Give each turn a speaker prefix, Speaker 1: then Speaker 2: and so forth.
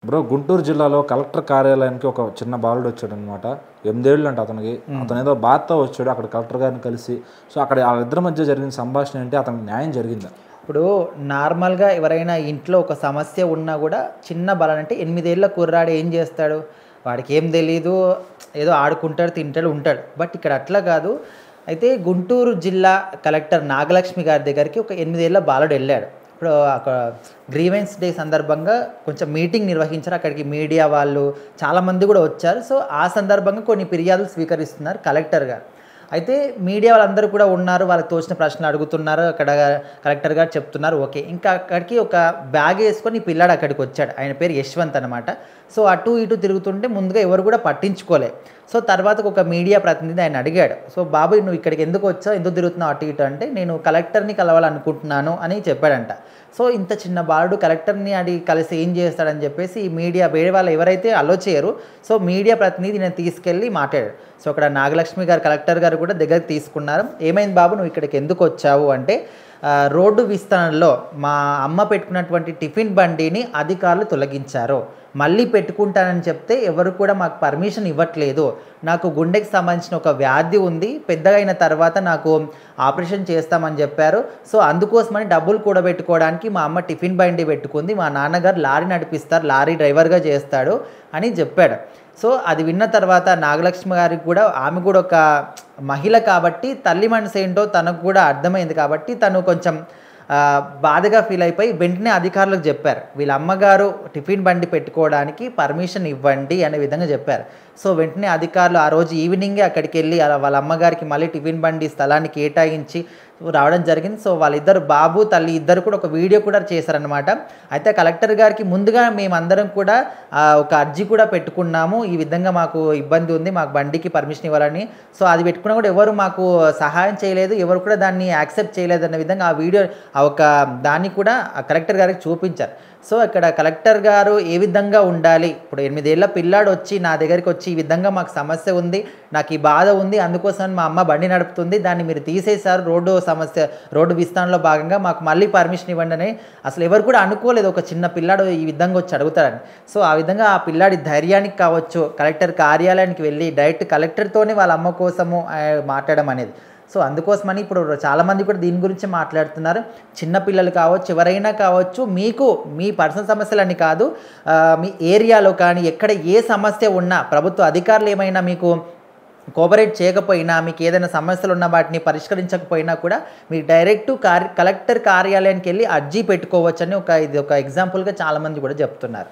Speaker 1: Bro Guntur జిల్లాలో collector కార్యాలయానికి ఒక చిన్న బాలుడు వచ్చాడనమాట. 8 ఏళ్ళు అంట అతనికి. అతను ఏదో బాధతో వచ్చాడు అక్కడ కలెక్టర్ గారిని కలిసి. సో అక్కడ వాళ్ళిద్దరి మధ్య జరిగిన సంభాషణ ఏంటి, అతనికి న్యాయం జరిగిందా?
Speaker 2: ఇప్పుడు నార్మల్‌గా ఎవరైనా ఇంట్లో ఒక సమస్య ఉన్నా గూడా చిన్న బాలనంటే 8 ఏళ్ల కుర్రాడు ఏం చేస్తాడు? వాడికేం తెలీదు. ఏదో ఆడుకుంటాడు, తింటాడు, ఉంటాడు. బట్ ఇక్కడ అట్లా కాదు. అయితే గుంటూరు జిల్లా కలెక్టర్ నాగలక్ష్మి గారి దగ్గరికి ఒక 8 ఏళ్ల బాలుడు వెళ్ళాడు. ఇప్పుడు అక్కడ గ్రీవెన్స్ డే సందర్భంగా కొంచెం మీటింగ్ నిర్వహించారు. అక్కడికి మీడియా వాళ్ళు చాలామంది కూడా వచ్చారు. సో ఆ సందర్భంగా కొన్ని ఫిర్యాదులు స్వీకరిస్తున్నారు కలెక్టర్ గారు. అయితే మీడియా వాళ్ళందరూ కూడా ఉన్నారు. వాళ్ళకి తోచిన ప్రశ్నలు అడుగుతున్నారు. అక్కడ కలెక్టర్ గారు చెప్తున్నారు ఓకే. ఇంకా అక్కడికి ఒక బ్యాగ్ వేసుకొని ఈ పిల్లాడు అక్కడికి వచ్చాడు. ఆయన పేరు యశ్వంత్ అనమాట. సో అటు ఇటు తిరుగుతుంటే ముందుగా ఎవరు కూడా పట్టించుకోలే. సో తర్వాత ఒక మీడియా ప్రతినిధి ఆయన అడిగాడు. సో బాబు నువ్వు ఇక్కడికి ఎందుకు వచ్చావు, ఎందుకు తిరుగుతున్నావు అటు ఇటు అంటే నేను కలెక్టర్ని కలవాలనుకుంటున్నాను అని చెప్పాడంట. సో ఇంత చిన్న బాలుడు కలెక్టర్ని అడిగి కలిసి ఏం చేస్తాడని చెప్పేసి ఈ మీడియా వేరే వాళ్ళు ఎవరైతే అలో చేయరు, సో మీడియా ప్రతినిధి నేను తీసుకెళ్ళి మాట్లాడాడు. సో అక్కడ నాగలక్ష్మి గారు కలెక్టర్ గారు కూడా దగ్గరికి తీసుకున్నారు. ఏమైంది బాబు నువ్వు ఇక్కడికి ఎందుకు వచ్చావు అంటే రోడ్డు విస్తరణలో మా అమ్మ పెట్టుకున్నటువంటి టిఫిన్ బండిని అధికారులు తొలగించారు. మళ్ళీ పెట్టుకుంటానని చెప్తే ఎవరు కూడా మాకు పర్మిషన్ ఇవ్వట్లేదు. నాకు గుండెకి సంబంధించిన ఒక వ్యాధి ఉంది, పెద్దగా అయిన తర్వాత నాకు ఆపరేషన్ చేస్తామని చెప్పారు. సో అందుకోసమని డబ్బులు కూడబెట్టుకోవడానికి మా అమ్మ టిఫిన్ బండి పెట్టుకుంది. మా నాన్నగారు లారీ నడిపిస్తారు, లారీ డ్రైవర్గా చేస్తాడు అని చెప్పాడు. సో అది విన్న తర్వాత నాగలక్ష్మి గారికి కూడా ఆమె కూడా ఒక మహిళ కాబట్టి తల్లి మనసు ఏంటో తనకు కూడా అర్థమైంది కాబట్టి తను కొంచెం బాధగా ఫీల్ అయిపోయి వెంటనే అధికారులకు చెప్పారు. వీళ్ళ అమ్మగారు టిఫిన్ బండి పెట్టుకోవడానికి పర్మిషన్ ఇవ్వండి అనే విధంగా చెప్పారు. సో వెంటనే అధికారులు ఆ రోజు ఈవినింగే అక్కడికి వెళ్ళి వాళ్ళ అమ్మగారికి మళ్ళీ టిఫిన్ బండి స్థలాన్ని కేటాయించి రావడం జరిగింది. సో వాళ్ళిద్దరు బాబు తల్లి ఇద్దరు కూడా ఒక వీడియో కూడా చేశారనమాట. అయితే కలెక్టర్ గారికి ముందుగా మేమందరం కూడా ఒక అర్జీ కూడా పెట్టుకున్నాము, ఈ విధంగా మాకు ఇబ్బంది ఉంది, మాకు బండికి పర్మిషన్ ఇవ్వాలని. సో అది పెట్టుకున్నా కూడా ఎవరు మాకు సహాయం చేయలేదు, ఎవరు కూడా దాన్ని యాక్సెప్ట్ చేయలేదు అన్న విధంగా ఆ వీడియో ఒక దాన్ని కూడా కలెక్టర్ గారికి చూపించారు. సో ఇక్కడ కలెక్టర్ గారు ఏ విధంగా ఉండాలి, ఇప్పుడు 8 ఏళ్ల పిల్లాడు వచ్చి నా దగ్గరికి వచ్చి ఈ విధంగా మాకు సమస్య ఉంది, నాకు ఈ బాధ ఉంది, అందుకోసం మా అమ్మ బండి నడుపుతుంది, దాన్ని మీరు తీసేశారు రోడ్డు విస్తరణలో భాగంగా, మాకు మళ్ళీ పర్మిషన్ ఇవ్వండి అని అసలు ఎవరు కూడా అనుకోలేదు ఒక చిన్న పిల్లాడు ఈ విధంగా వచ్చి అడుగుతాడని. సో ఆ విధంగా ఆ పిల్లాడి ధైర్యానికి కావచ్చు కలెక్టర్ కార్యాలయానికి వెళ్ళి డైరెక్ట్ కలెక్టర్తోనే వాళ్ళ అమ్మ కోసము మాట్లాడడం అనేది. సో అందుకోసమని ఇప్పుడు చాలామంది కూడా దీని గురించి మాట్లాడుతున్నారు. చిన్నపిల్లలు కావచ్చు, ఎవరైనా కావచ్చు, మీకు మీ పర్సనల్ సమస్యలని కాదు, మీ ఏరియాలో కానీ ఎక్కడ ఏ సమస్య ఉన్నా ప్రభుత్వ అధికారులు ఏమైనా మీకు కోఆపరేట్ చేయకపోయినా, మీకు ఏదైనా సమస్యలు ఉన్న వాటిని పరిష్కరించకపోయినా కూడా మీరు డైరెక్ట్ కలెక్టర్ కార్యాలయానికి వెళ్ళి అర్జీ పెట్టుకోవచ్చని ఇది ఒక ఎగ్జాంపుల్గా చాలామంది కూడా చెప్తున్నారు.